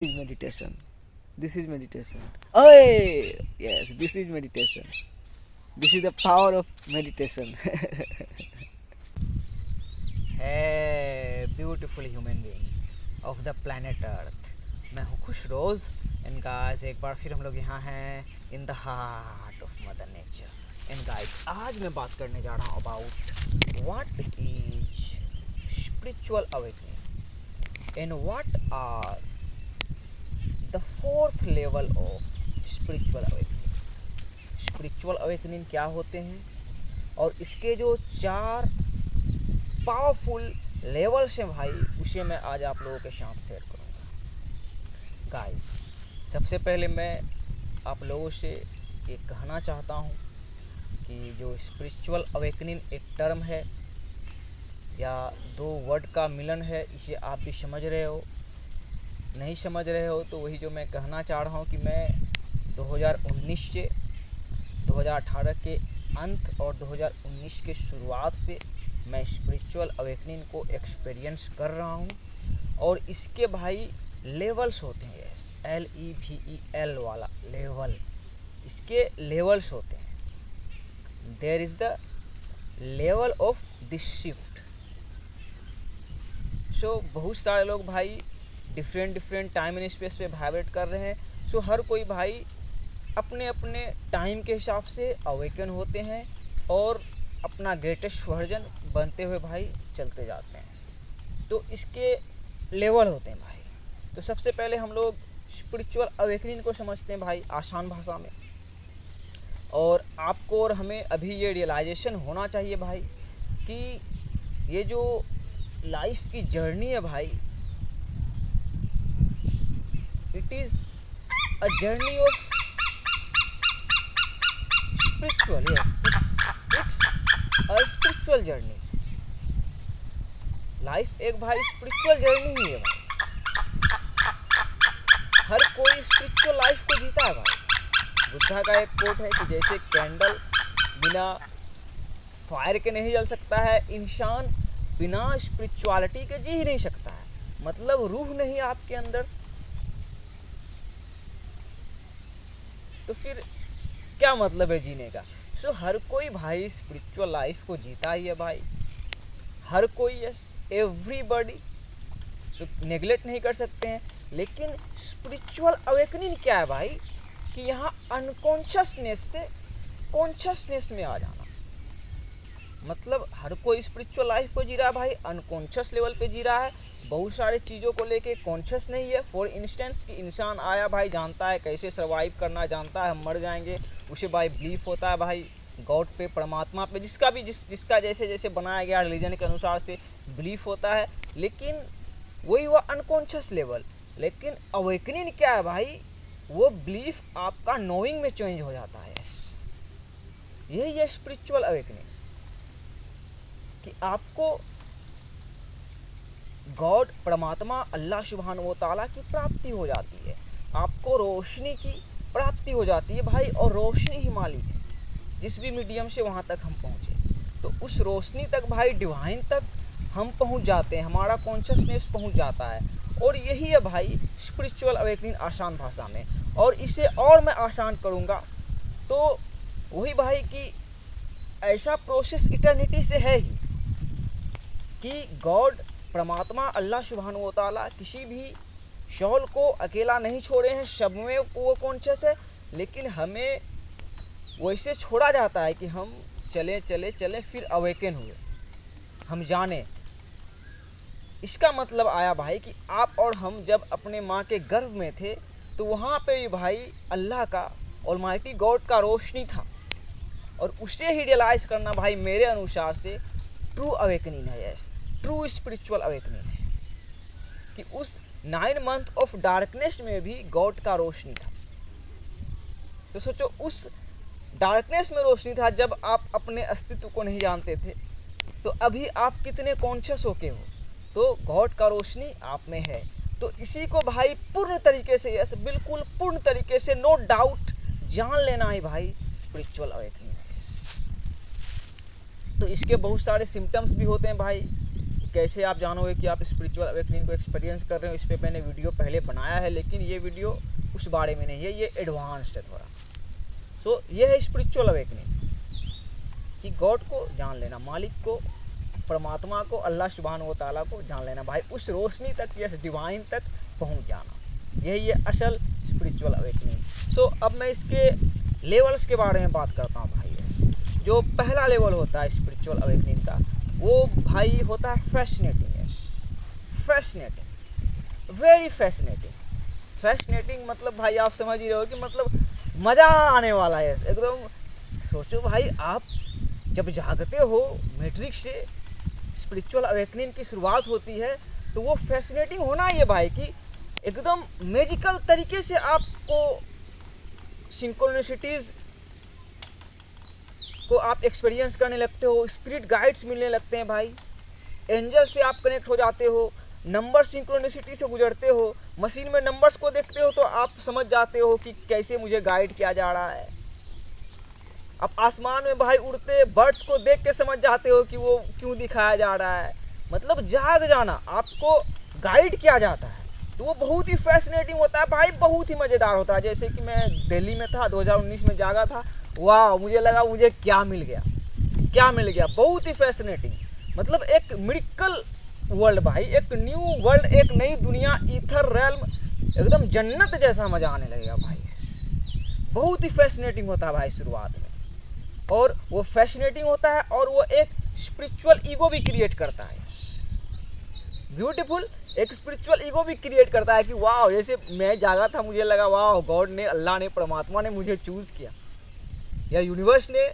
is meditation. This is meditation. Oh, yes, this is meditation. This is the power of meditation. Hey, beautiful human beings of the planet Earth. मैं हूँ खुश रोज and guys एक बार फिर हम लोग यहाँ हैं in the heart of mother nature and guys आज मैं बात करने जा रहा हूँ about what is spiritual awakening and what are the fourth level of spiritual awakening. Spiritual awakening क्या होते हैं और इसके जो 4 पावरफुल लेवल्स हैं भाई, उसे मैं आज आप लोगों के साथ शेयर करूँगा। गाइस सबसे पहले मैं आप लोगों से ये कहना चाहता हूँ कि जो स्पिरिचुअल अवेकनिंग एक टर्म है या 2 वर्ड का मिलन है, इसे आप भी समझ रहे हो, नहीं समझ रहे हो तो वही जो मैं कहना चाह रहा हूँ कि मैं 2019 से 2018 के अंत और 2019 के शुरुआत से मैं स्पिरिचुअल अवेकनिंग को एक्सपीरियंस कर रहा हूँ और इसके भाई लेवल्स होते हैं, LEVEL वाला लेवल, इसके लेवल्स होते हैं। There is the level of this shift. So बहुत सारे लोग भाई डिफरेंट टाइम एंड स्पेस पे वाइब्रेट कर रहे हैं। सो हर कोई भाई अपने अपने टाइम के हिसाब से अवेकन होते हैं और अपना ग्रेटेस्ट वर्जन बनते हुए भाई चलते जाते हैं। तो इसके लेवल होते हैं भाई। तो सबसे पहले हम लोग स्पिरिचुअल अवेकनिंग को समझते हैं भाई आसान भाषा में, और आपको और हमें अभी ये रियलाइजेशन होना चाहिए भाई कि ये जो लाइफ की जर्नी है भाई, it is a journey of spiritual, yes, it's a spiritual journey। Life एक भाई स्पिरिचुअल जर्नी ही है भाई। हर कोई स्पिरिचुअल लाइफ को जीता है भाई। बुद्धा का एक कोट है कि जैसे कैंडल बिना फायर के नहीं जल सकता है, इंसान बिना स्पिरिचुअलिटी के जी ही नहीं सकता है। मतलब रूह नहीं आपके अंदर तो फिर क्या मतलब है जीने का। सो हर कोई भाई स्पिरिचुअल लाइफ को जीता ही है भाई, हर कोई, यस, एवरीबॉडी। सो नेगलेक्ट नहीं कर सकते हैं। लेकिन स्पिरिचुअल अवेकनिंग क्या है भाई कि यहाँ अनकॉन्शियसनेस से कॉन्शियसनेस में आ जाना। मतलब हर कोई स्पिरिचुअल लाइफ को जी रहा है भाई, अनकॉन्शियस लेवल पे जी रहा है, बहुत सारे चीज़ों को लेके कॉन्शियस नहीं है। फॉर इंस्टेंस कि इंसान आया भाई, जानता है कैसे सर्वाइव करना, जानता है हम मर जाएंगे, उसे भाई बिलीफ होता है भाई गॉड पे, परमात्मा पे, जिसका जैसे जैसे बनाया गया रिलीजन के अनुसार से बिलीफ होता है। लेकिन वही हुआ अनकॉन्शियस लेवल। लेकिन अवेकनिंग क्या है भाई, वो बिलीफ आपका नोइंग में चेंज हो जाता है। यही है स्पिरिचुअल अवेकनिंग कि आपको गॉड, परमात्मा, अल्लाह सुब्हानहू व तआला की प्राप्ति हो जाती है, आपको रोशनी की प्राप्ति हो जाती है भाई। और रोशनी ही मालिक है, जिस भी मीडियम से वहाँ तक हम पहुँचे तो उस रोशनी तक भाई, डिवाइन तक हम पहुँच जाते हैं, हमारा कॉन्शियसनेस पहुँच जाता है। और यही है भाई स्पिरिचुअल अवेकनिंग आसान भाषा में। और इसे और मैं आसान करूँगा तो वही भाई कि ऐसा प्रोसेस इटर्निटी से है ही कि गॉड, परमात्मा, अल्लाह सुब्हानहू व तआला किसी भी शौल को अकेला नहीं छोड़े हैं, सब में वो कॉन्शियस है। लेकिन हमें वैसे छोड़ा जाता है कि हम चले चले चले फिर अवेकन हुए, हम जाने। इसका मतलब आया भाई कि आप और हम जब अपने माँ के गर्भ में थे तो वहाँ पे भी भाई अल्लाह का, ऑलमाइटी गॉड का रोशनी था। और उसे ही रियलाइज़ करना भाई मेरे अनुसार से ट्रू अवेकनिंग है, यस, ट्रू स्पिरिचुअल अवेकनिंग है कि उस 9 मंथ ऑफ डार्कनेस में भी गॉड का रोशनी था। तो सोचो उस डार्कनेस में रोशनी था जब आप अपने अस्तित्व को नहीं जानते थे, तो अभी आप कितने कॉन्शियस होके हो, तो गॉड का रोशनी आप में है। तो इसी को भाई पूर्ण तरीके से, यस, बिल्कुल पूर्ण तरीके से, नो डाउट जान लेना है भाई स्पिरिचुअल अवेकनिंग है। तो इसके बहुत सारे सिम्टम्स भी होते हैं भाई। कैसे आप जानोगे कि आप स्पिरिचुअल अवेकनिंग को एक्सपीरियंस कर रहे हो, इस पर मैंने वीडियो पहले बनाया है, लेकिन ये वीडियो उस बारे में नहीं है, ये एडवांस्ड है थोड़ा। सो ये है स्पिरिचुअल अवेकनिंग कि गॉड को जान लेना, मालिक को, परमात्मा को, अल्लाह सुब्हान व तआला को जान लेना भाई, उस रोशनी तक या डिवाइन तक पहुंच जाना, यही है असल स्पिरिचुअल अवेकनिंग। सो अब मैं इसके लेवल्स के बारे में बात करता हूँ भाई। जो पहला लेवल होता है स्पिरिचुअल अवेकनिंग का, वो भाई होता है fascinating. Fascinating, very fascinating. Fascinating मतलब भाई आप समझ ही रहे हो कि मतलब मज़ा आने वाला है एकदम। सोचो भाई, आप जब जागते हो मैट्रिक्स से, स्पिरिचुअल अवेकनिंग की शुरुआत होती है, तो वो फैसिनेटिंग होना ही है भाई कि एकदम मैजिकल तरीके से आपको सिंक्रोनिसिटीज़ को आप एक्सपीरियंस करने लगते हो, स्पिरिट गाइड्स मिलने लगते हैं भाई, एंजल से आप कनेक्ट हो जाते हो, नंबर सिंक्रोनिसिटी से गुजरते हो, मशीन में नंबर्स को देखते हो तो आप समझ जाते हो कि कैसे मुझे गाइड किया जा रहा है। आप आसमान में भाई उड़ते बर्ड्स को देख के समझ जाते हो कि वो क्यों दिखाया जा रहा है। मतलब जाग जाना, आपको गाइड किया जाता है, तो वो बहुत ही फैसिनेटिंग होता है भाई, बहुत ही मज़ेदार होता है। जैसे कि मैं दिल्ली में था, 2019 में जागा था, वाह, मुझे लगा मुझे क्या मिल गया, क्या मिल गया, बहुत ही फैसिनेटिंग। मतलब एक मिरेकल वर्ल्ड भाई, एक न्यू वर्ल्ड, एक नई दुनिया, ईथर रेल्म, एकदम जन्नत जैसा मज़ा आने लगेगा भाई। बहुत ही फैसिनेटिंग होता है भाई शुरुआत में, और वो फैसिनेटिंग होता है और वो एक स्पिरिचुअल ईगो भी क्रिएट करता है। ब्यूटीफुल, एक स्पिरिचुअल ईगो भी क्रिएट करता है कि वाह, जैसे मैं जागा था, मुझे लगा वाह, गॉड ने, अल्लाह ने, परमात्मा ने मुझे चूज़ किया, या यूनिवर्स ने,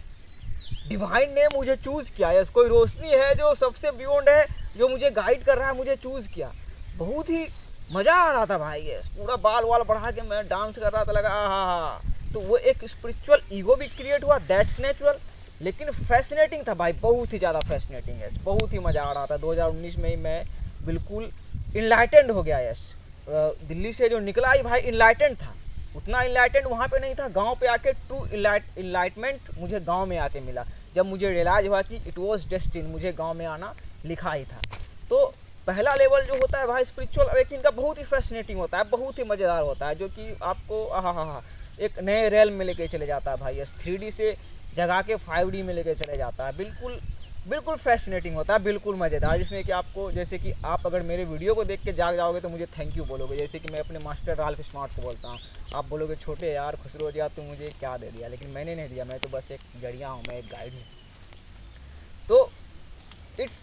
डिवाइन ने मुझे चूज़ किया, या कोई रोशनी है जो सबसे बियॉन्ड है, जो मुझे गाइड कर रहा है, मुझे चूज़ किया। बहुत ही मज़ा आ रहा था भाई, ये पूरा बाल वाल बढ़ा के मैं डांस कर रहा था, लगा हाँ। तो वो एक स्पिरिचुअल ईगो भी क्रिएट हुआ, दैट्स नेचुरल, लेकिन फैसिनेटिंग था भाई, बहुत ही ज़्यादा फैसिनेटिंग है, बहुत ही मज़ा आ रहा था। 2019 में ही मैं बिल्कुल इनलाइटेंड हो गया। यस, दिल्ली से जो निकला ही भाई इनलाइटेंड था, उतना इनलाइटेंड वहाँ पे नहीं था, गांव पे आके ट्रू इनलाइटमेंट मुझे गांव में आके मिला, जब मुझे रियलाइज हुआ कि इट वाज डेस्टिन, मुझे गांव में आना लिखा ही था। तो पहला लेवल जो होता है भाई स्पिरिचुअल अवेकनिंग का, बहुत ही फैसिनेटिंग होता है, बहुत ही मज़ेदार होता है, जो कि आपको एक नए रेल में लेके चले जाता है भाई। यस, 3D से जगा के 5D में लेके चले जाता है, बिल्कुल बिल्कुल फैसिनेटिंग होता है, बिल्कुल मज़ेदार, जिसमें कि आपको, जैसे कि आप अगर मेरे वीडियो को देख के जाग जाओगे तो मुझे थैंक यू बोलोगे, जैसे कि मैं अपने मास्टर राल्फ स्मार्ट को बोलता हूँ। आप बोलोगे छोटे यार खुसरो यार, तू मुझे क्या दे दिया, लेकिन मैंने नहीं दिया, मैं तो बस एक जरिया हूँ, मैं एक गाइड हूँ। तो it's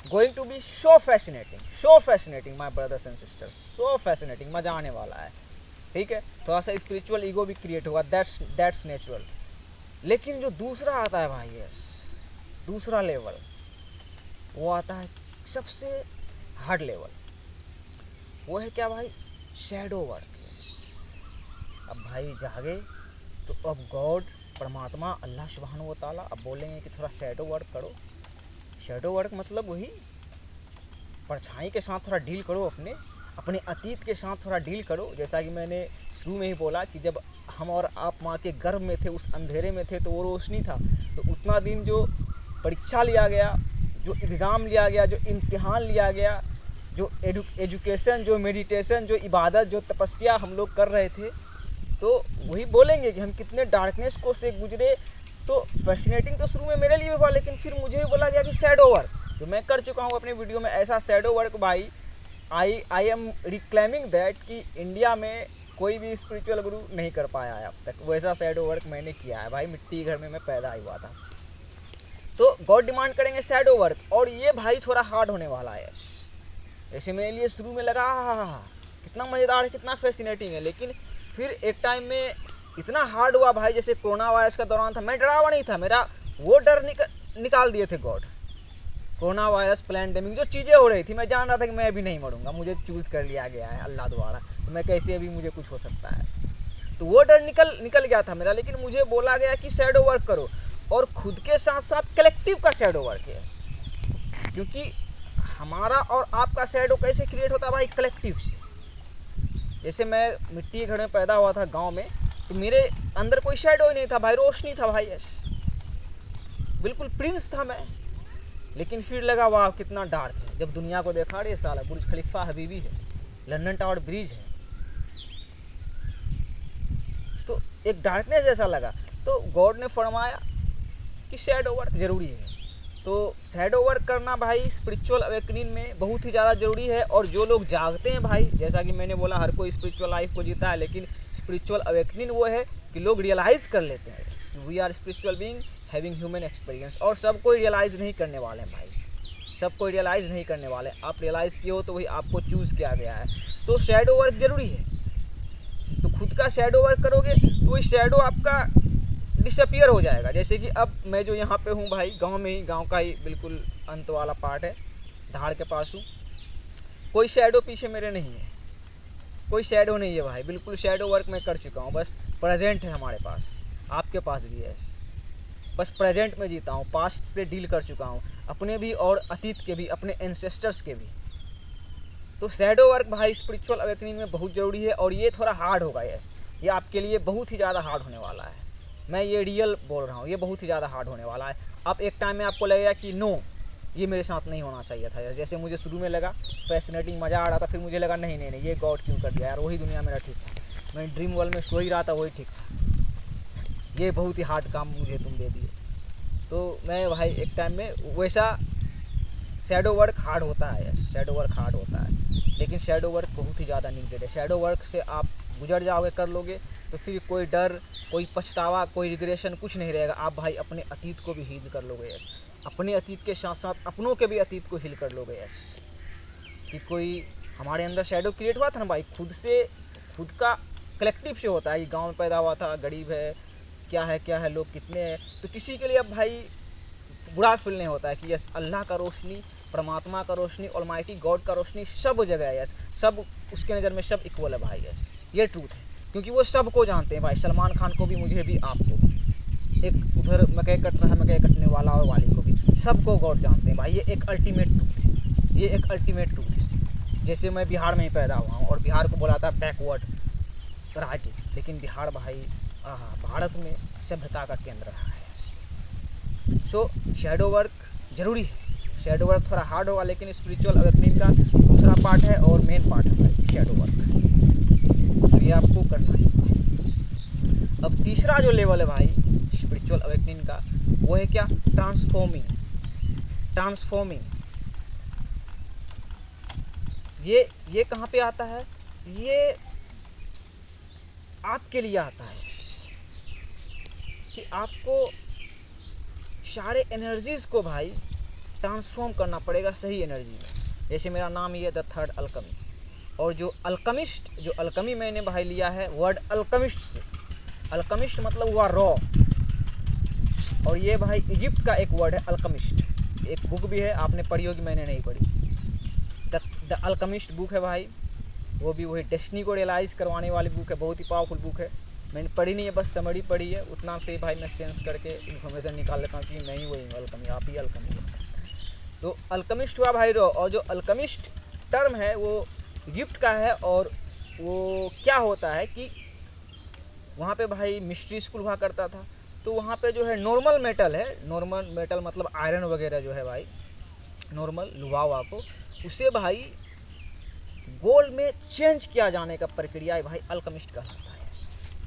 going to be so fascinating my brothers and sisters, so fascinating, मज़ा आने वाला है। ठीक है, थोड़ा सा स्पिरिचुअल ईगो भी क्रिएट होगा, दैट्स नेचुरल। लेकिन जो दूसरा आता है भाई, यस, दूसरा लेवल, वो आता है सबसे हार्ड लेवल, वो है क्या भाई, शैडो वर्क। अब भाई जागे तो अब गॉड, परमात्मा, अल्लाह सुब्हानहू व तआला अब बोलेंगे कि थोड़ा शैडो वर्क करो। शैडो वर्क मतलब वही परछाई के साथ थोड़ा डील करो, अपने अतीत के साथ थोड़ा डील करो। जैसा कि मैंने शुरू में ही बोला कि जब हम और आप माँ के गर्भ में थे, उस अंधेरे में थे, तो वो रोशनी था। तो उतना दिन जो परीक्षा लिया गया, जो एग्ज़ाम लिया गया, जो इम्तिहान लिया गया, जो एजुकेशन, जो मेडिटेशन, जो इबादत, जो तपस्या हम लोग कर रहे थे, तो वही बोलेंगे कि हम कितने डार्कनेस को से गुजरे। तो फैसिनेटिंग तो शुरू में मेरे लिए हुआ, लेकिन फिर मुझे भी बोला गया कि शैडो वर्क, जो मैं कर चुका हूँ अपने वीडियो में, ऐसा शैडो वर्क भाई, आई एम रिक्लेमिंग दैट कि इंडिया में कोई भी स्पिरिचुअल गुरु नहीं कर पाया है अब तक, वैसा शैडो वर्क मैंने किया है भाई। मिट्टी घर में मैं पैदा हुआ था। तो गॉड डिमांड करेंगे शैडो वर्क, और ये भाई थोड़ा हार्ड होने वाला है। ऐसे मेरे लिए शुरू में लगा कितना मज़ेदार है, कितना फैसिनेटिंग है, लेकिन फिर एक टाइम में इतना हार्ड हुआ भाई। जैसे कोरोना वायरस का दौरान था, मैं डरा हुआ नहीं था, मेरा वो डर निकाल दिए थे गॉड। कोरोना वायरस, पैंडेमिक, जो चीज़ें हो रही थी, मैं जान रहा था कि मैं अभी नहीं मरूंगा, मुझे चूज़ कर लिया गया है अल्लाह द्वारा, तो मैं कैसे अभी मुझे कुछ हो सकता है। तो वो डर निकल गया था मेरा। लेकिन मुझे बोला गया कि शैडो वर्क करो, और खुद के साथ साथ कलेक्टिव का शैडो वर्क है, क्योंकि हमारा और आपका शैडो कैसे क्रिएट होता है भाई, कलेक्टिव से। जैसे मैं मिट्टी के घर में पैदा हुआ था गांव में, तो मेरे अंदर कोई शैडो ही नहीं था भाई, रोशनी था भाई, बिल्कुल प्रिंस था मैं। लेकिन फिर लगा वाह कितना डार्क है। जब दुनिया को देखा, अरे साला बुर्ज खलीफा हबीबी है, लंदन टावर ब्रिज है, तो एक डार्कनेस जैसा लगा। तो गॉड ने फरमाया कि शैडो वर्क जरूरी है। तो शैडो वर्क करना भाई स्पिरिचुअल अवेकनिंग में बहुत ही ज़्यादा ज़रूरी है। और जो लोग जागते हैं भाई, जैसा कि मैंने बोला, हर कोई स्पिरिचुअल लाइफ को जीता है, लेकिन स्पिरिचुअल अवेकनिंग वो है कि लोग रियलाइज़ कर लेते हैं we are spiritual being having human experience. और सब कोई रियलाइज़ नहीं करने वाले हैं भाई, सब कोई रियलाइज़ नहीं करने वाले। आप रियलाइज़ किए हो तो वही आपको चूज़ किया गया है। तो शैडो वर्क ज़रूरी है। तो खुद का शैडो वर्क करोगे तो वही शैडो आपका डिसअपियर हो जाएगा। जैसे कि अब मैं जो यहाँ पे हूँ भाई, गांव में ही, गांव का ही बिल्कुल अंत वाला पार्ट है, धाड़ के पास हूँ। कोई शैडो पीछे मेरे नहीं है, कोई शैडो नहीं है भाई, बिल्कुल शैडो वर्क मैं कर चुका हूँ। बस प्रेजेंट है हमारे पास, आपके पास भी है। बस प्रेजेंट में जीता हूँ, पास्ट से डील कर चुका हूँ, अपने भी और अतीत के भी, अपने एंसेस्टर्स के भी। तो शैडो वर्क भाई स्पिरिचुअल अवेकनिंग में बहुत ज़रूरी है। और ये थोड़ा हार्ड होगा, यस, ये आपके लिए बहुत ही ज़्यादा हार्ड होने वाला है। मैं ये रियल बोल रहा हूँ, ये बहुत ही ज़्यादा हार्ड होने वाला है। अब एक टाइम में आपको लगेगा कि नो, ये मेरे साथ नहीं होना चाहिए था। जैसे मुझे शुरू में लगा फैसिनेटिंग, मज़ा आ रहा था, फिर मुझे लगा नहीं नहीं नहीं, ये गॉड क्यों कर दिया यार, वही दुनिया मेरा ठीक था, मैं ड्रीम वर्ल्ड में सो ही रहा था, वही ठीक था, ये बहुत ही हार्ड काम मुझे तुम दे दिए। तो मैं भाई एक टाइम में वैसा, शैडो वर्क हार्ड होता है, यस, शैडो वर्क हार्ड होता है, लेकिन शैडो वर्क बहुत ही ज़्यादा नीडेड है। शैडो वर्क से आप गुजर जाओगे, कर लोगे, तो फिर कोई डर, कोई पछतावा, कोई रिग्रेशन कुछ नहीं रहेगा। आप भाई अपने अतीत को भी हील कर लोगे, यस, अपने अतीत के साथ साथ अपनों के भी अतीत को हील कर लोगे, यस। कि कोई हमारे अंदर शैडो क्रिएट हुआ था ना भाई, खुद से, खुद का कलेक्टिव से होता है कि गाँव में पैदा हुआ था, गरीब है, क्या है, लोग कितने हैं, तो किसी के लिए अब भाई बुरा फील नहीं होता है कि यस, अल्लाह का रोशनी, परमात्मा का रोशनी, ऑलमाइटी गॉड का रोशनी सब जगह है, यस, सब उसके नज़र में सब इक्वल है भाई, यस, ये ट्रूथ है। क्योंकि वो सबको जानते हैं भाई, सलमान खान को भी, मुझे भी, आपको भी, एक उधर मकई कट रहा है, मकई कटने वाला और वाली को भी, सबको गॉड जानते हैं भाई। ये एक अल्टीमेट ट्रूथ है, ये एक अल्टीमेट ट्रूथ है। जैसे मैं बिहार में ही पैदा हुआ हूँ और बिहार को बोला था बैकवर्ड राज्य, लेकिन बिहार भाई भारत में सभ्यता का केंद्र रहा है। सो शैडो वर्क जरूरी है। शैडो वर्क थोड़ा हार्ड होगा, लेकिन स्पिरिचुअल अवेकनिंग का दूसरा पार्ट है और मेन पार्ट है भाई शैडो वर्क, तो ये आपको करना है। अब तीसरा जो लेवल है भाई स्पिरिचुअल अवेकनिंग का, वो है क्या, ट्रांसफॉर्मिंग। ये कहाँ पे आता है, ये आपके लिए आता है कि आपको सारे एनर्जीज़ को भाई ट्रांसफॉर्म करना पड़ेगा सही एनर्जी में। जैसे मेरा नाम ही है द थर्ड अल्कमी, और जो अल्कमिस्ट, जो अल्कमी मैंने भाई लिया है वर्ड अल्कमिस्ट से। अल्कमिस्ट मतलब हुआ रॉ, और ये भाई इजिप्ट का एक वर्ड है अल्कमिस्ट। एक बुक भी है, आपने पढ़ी होगी, मैंने नहीं पढ़ी, द अल्कमिस्ट बुक है भाई, वो भी वही डेस्टिनी को रियलाइज़ करवाने वाली बुक है, बहुत ही पावरफुल बुक है। मैंने पढ़ी नहीं है, बस समरी पढ़ी है, उतना से भाई मैं सेंस करके इन्फॉर्मेशन निकाल लेता हूँ कि नहीं वही अल्कमी, आप ही अल्कमी हो। तो अल्कमिस्ट हुआ भाई रॉ, और जो अल्कमिस्ट टर्म है वो इजिप्ट का है। और वो क्या होता है कि वहाँ पे भाई मिस्ट्री स्कूल हुआ करता था, तो वहाँ पे जो है नॉर्मल मेटल है, नॉर्मल मेटल मतलब आयरन वगैरह जो है भाई, नॉर्मल लोहा को, उसे भाई गोल्ड में चेंज किया जाने का प्रक्रिया है भाई अल्कमिस्ट कहलाता है।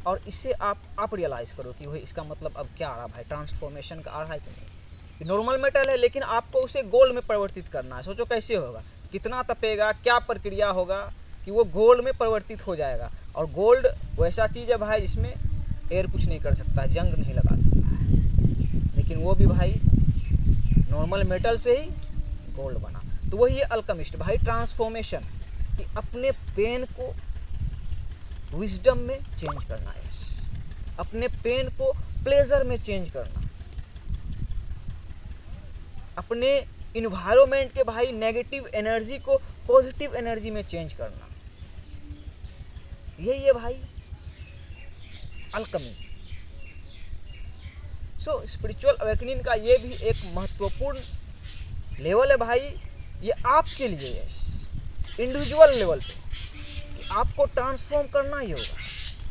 और इससे आप रियलाइज़ करो कि भाई इसका मतलब अब क्या आ रहा भाई, ट्रांसफॉर्मेशन का आ रहा है कि नहीं। नॉर्मल मेटल है, लेकिन आपको उसे गोल्ड में परिवर्तित करना है। सोचो कैसे होगा, कितना तपेगा, क्या प्रक्रिया होगा कि वो गोल्ड में परिवर्तित हो जाएगा। और गोल्ड वैसा चीज़ है भाई जिसमें एयर कुछ नहीं कर सकता है, जंग नहीं लगा सकता है, लेकिन वो भी भाई नॉर्मल मेटल से ही गोल्ड बना। तो वही है अल्कमिस्ट भाई, ट्रांसफॉर्मेशन, कि अपने पेन को विजडम में चेंज करना है, अपने पेन को प्लेजर में चेंज करना, अपने इन्वायरमेंट के भाई नेगेटिव एनर्जी को पॉजिटिव एनर्जी में चेंज करना, यही है भाई अल्कमी। सो स्पिरिचुअल अवेकनिंग का ये भी एक महत्वपूर्ण लेवल है भाई, ये आपके लिए है इंडिविजुअल लेवल पे, कि आपको ट्रांसफॉर्म करना ही होगा।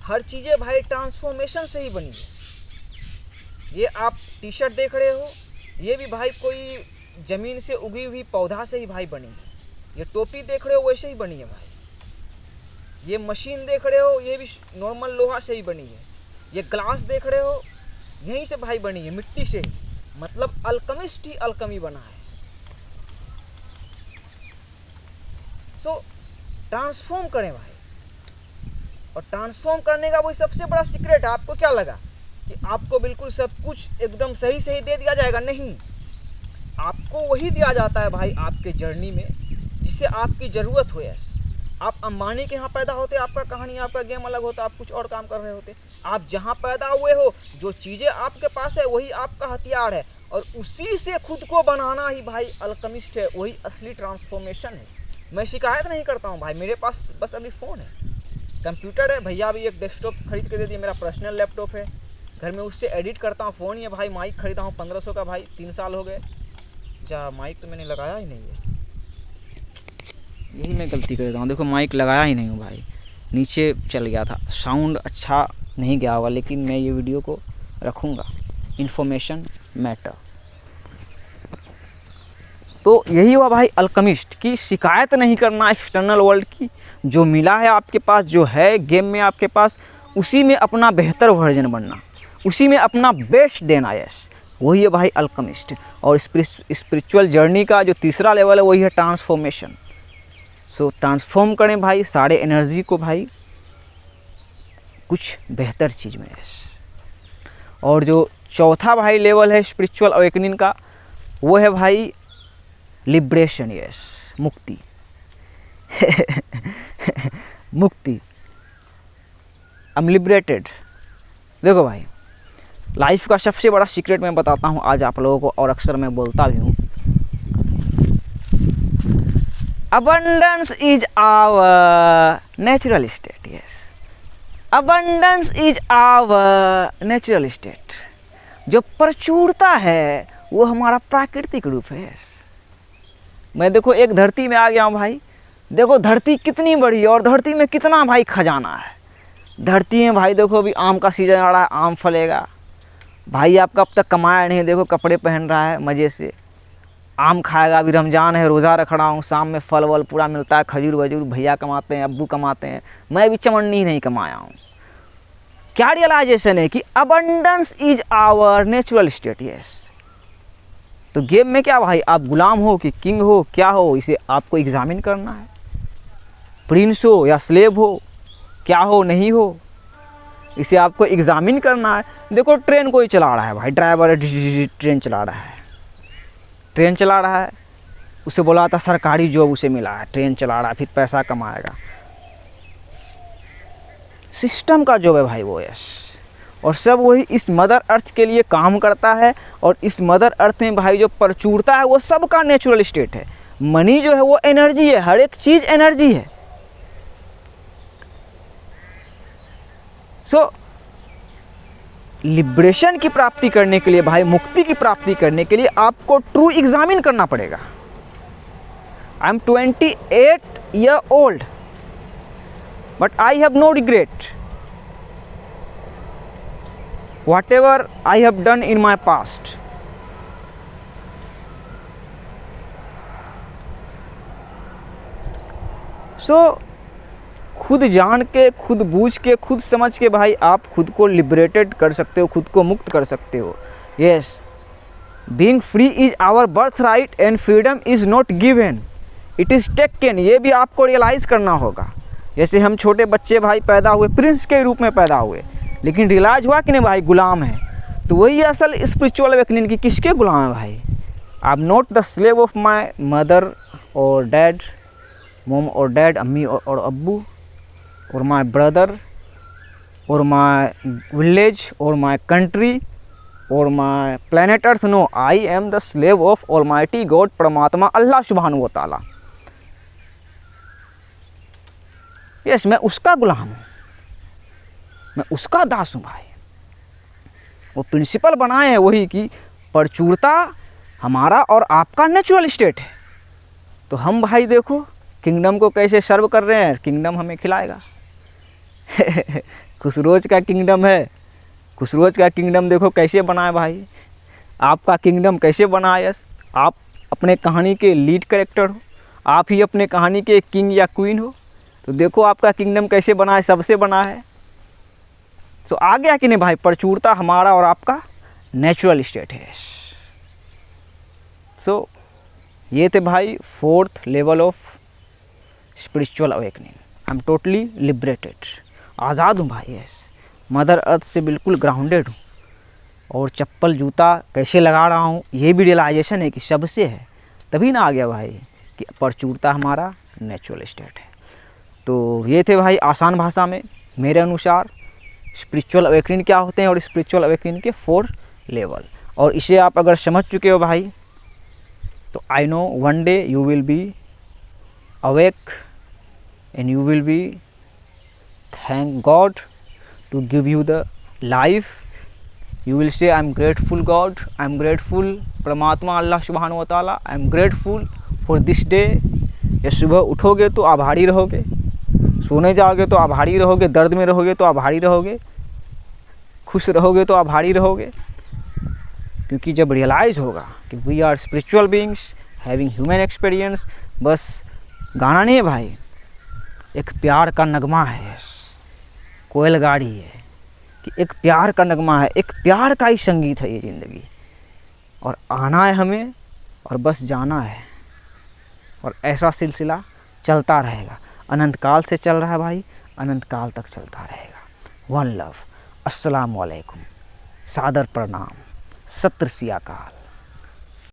हर चीज़ें भाई ट्रांसफॉर्मेशन से ही बनी है। ये आप टी शर्ट देख रहे हो, ये भी भाई कोई ज़मीन से उगी हुई पौधा से ही भाई बनी है। ये टोपी देख रहे हो वैसे ही बनी है भाई। ये मशीन देख रहे हो ये भी नॉर्मल लोहा से ही बनी है। ये ग्लास देख रहे हो यहीं से भाई बनी है, मिट्टी से ही। मतलब अल्केमिस्ट ही अल्केमी बना है। सो ट्रांसफॉर्म करें भाई, और ट्रांसफॉर्म करने का वही सबसे बड़ा सीक्रेट है। आपको क्या लगा कि आपको बिल्कुल सब कुछ एकदम सही सही दे दिया जाएगा? नहीं, आपको वही दिया जाता है भाई आपके जर्नी में जिससे आपकी ज़रूरत हो। यस, आप अंबानी के यहाँ पैदा होते, आपका कहानी आपका गेम अलग होता, आप कुछ और काम कर रहे होते। आप जहाँ पैदा हुए हो, जो चीज़ें आपके पास है वही आपका हथियार है, और उसी से खुद को बनाना ही भाई अल्केमिस्ट है, वही असली ट्रांसफॉर्मेशन है। मैं शिकायत नहीं करता हूँ भाई, मेरे पास बस अभी फ़ोन है, कंप्यूटर है, भैया अभी एक डेस्कटॉप खरीद के दे दिए, मेरा पर्सनल लैपटॉप है घर में, उससे एडिट करता हूँ। फ़ोन ही है भाई, माइक खरीदा हूँ 1500 का भाई, 3 साल हो गए। जा माइक तो मैंने लगाया ही नहीं है, यही मैं गलती कर रहा हूँ। देखो माइक लगाया ही नहीं हूँ भाई, नीचे चल गया था, साउंड अच्छा नहीं गया होगा, लेकिन मैं ये वीडियो को रखूँगा, इन्फॉर्मेशन मैटर। तो यही हुआ भाई अल्केमिस्ट की, शिकायत नहीं करना एक्सटर्नल वर्ल्ड की। जो मिला है आपके पास, जो है गेम में आपके पास, उसी में अपना बेहतर वर्जन बनना, उसी में अपना बेस्ट देना। यस, वही है भाई अल्केमिस्ट। और स्पिरिचुअल जर्नी का जो तीसरा लेवल है वही है ट्रांसफॉर्मेशन। सो ट्रांसफॉर्म करें भाई सारे एनर्जी को भाई कुछ बेहतर चीज़ में। यस, और जो चौथा भाई लेवल है स्पिरिचुअल अवेकनिंग का, वो है भाई लिब्रेशन। यस, मुक्ति। मुक्ति, आई एम लिबरेटेड। देखो भाई, लाइफ का सबसे बड़ा सीक्रेट मैं बताता हूँ आज आप लोगों को, और अक्सर मैं बोलता भी हूँ। Abundance is our natural state. Yes, abundance is our natural state. जो प्रचुरता है वो हमारा प्राकृतिक रूप है। यस, मैं देखो एक धरती में आ गया हूँ भाई, देखो धरती कितनी बड़ी है और धरती में कितना भाई खजाना है। धरती में भाई देखो अभी आम का सीज़न आ रहा है, आम फलेगा भाई। आपका अब तक कमाया नहीं, देखो कपड़े पहन रहा है मज़े से, आम खाएगा। अभी रमज़ान है, रोज़ा रख रहा हूँ, शाम में फल वल पूरा मिलता है, खजूर वजूर भैया कमाते हैं, अब्बू कमाते हैं, मैं भी चमन्नी नहीं कमाया हूँ। क्या रियलाइजेशन है कि abundance is our natural state. Yes, तो गेम में क्या भाई, आप गुलाम हो कि किंग हो, क्या हो, इसे आपको एग्जामिन करना है। प्रिंस हो या स्लेव हो, क्या हो नहीं हो, इसे आपको एग्जामिन करना है। देखो ट्रेन कोई चला रहा है भाई, ड्राइवर ट्रेन चला रहा है, ट्रेन चला रहा है, उसे बोला था सरकारी जॉब उसे मिला है, ट्रेन चला रहा है, फिर पैसा कमाएगा। सिस्टम का जॉब है भाई वो। यस, और सब वही इस मदर अर्थ के लिए काम करता है, और इस मदर अर्थ में भाई जो प्रचुरता है वो सबका नेचुरल स्टेट है। मनी जो है वो एनर्जी है, हर एक चीज़ एनर्जी है। सो लिबरेशन की प्राप्ति करने के लिए भाई, मुक्ति की प्राप्ति करने के लिए आपको ट्रू एग्जामिन करना पड़ेगा। I am 28 year old but I have no regret whatever I have done in my past. So खुद जान के, खुद बूझ के, खुद समझ के भाई आप खुद को लिबरेटेड कर सकते हो, खुद को मुक्त कर सकते हो। Yes, being free is our birth right and freedom is not given, it is taken. ये भी आपको रियलाइज़ करना होगा। जैसे हम छोटे बच्चे भाई पैदा हुए, प्रिंस के रूप में पैदा हुए, लेकिन रियलाइज हुआ कि नहीं भाई गुलाम है। तो वही असल स्पिरिचुअल अवेकनिंग की, किसके गुलाम है भाई? I am not the slave of my mother और डैड, मोम और डैड, अम्मी और अब्बू, और माई ब्रदर, और माई विलेज, और माई कंट्री, और my planet earth. No, I am the slave of almighty God, परमात्मा अल्लाह सुब्हानहू व तआला। यस, मैं उसका गुलाम हूँ, मैं उसका दास हूँ भाई। वो प्रिंसिपल बनाए हैं वही कि प्रचुरता हमारा और आपका नेचुरल स्टेट है। तो हम भाई देखो किंगडम को कैसे सर्व कर रहे हैं, किंगडम हमें खिलाएगा। खुसरोज का किंगडम है, खुसरोज का किंगडम देखो कैसे बना है भाई। आपका किंगडम कैसे बना है? यस, आप अपने कहानी के लीड कैरेक्टर हो, आप ही अपने कहानी के किंग या क्वीन हो। तो देखो आपका किंगडम कैसे बना है, सबसे बना है। तो आ गया कि नहीं भाई, प्रचुरता हमारा और आपका नेचुरल स्टेट है। सो ये थे भाई 4th level of spiritual awakening. I am totally liberated, आज़ाद हूँ भाई। मदर अर्थ से बिल्कुल ग्राउंडेड हूँ, और चप्पल जूता कैसे लगा रहा हूँ ये भी रियलाइजेशन है कि सबसे है। तभी ना आ गया भाई कि प्रचुरता हमारा नेचुरल स्टेट है। तो ये थे भाई आसान भाषा में मेरे अनुसार स्पिरिचुअल अवेकनिंग क्या होते हैं और स्पिरिचुअल अवेकनिंग के 4 लेवल। और इसे आप अगर समझ चुके हो भाई, तो I know one day you will be awake and you will be thank God to give you the life. You will say, I am grateful God, I am grateful परमात्मा अल्लाह सुब्हानहू व तआला, I am grateful for this day। ये सुबह उठोगे तो आभारी रहोगे, सोने जाओगे तो आभारी रहोगे, दर्द में रहोगे तो आभारी रहोगे, खुश रहोगे तो आभारी रहोगे। क्योंकि जब रियलाइज़ होगा कि we are spiritual beings having human experience, बस गाना नहीं है भाई, एक प्यार का नगमा है, कोयल गाड़ी है कि एक प्यार का नगमा है, एक प्यार का ही संगीत है ये ज़िंदगी। और आना है हमें और बस जाना है, और ऐसा सिलसिला चलता रहेगा, अनंत काल से चल रहा है भाई, अनंत काल तक चलता रहेगा। वन लव, अस्सलाम वालेकुम, सादर प्रणाम, सत श्री अकाल।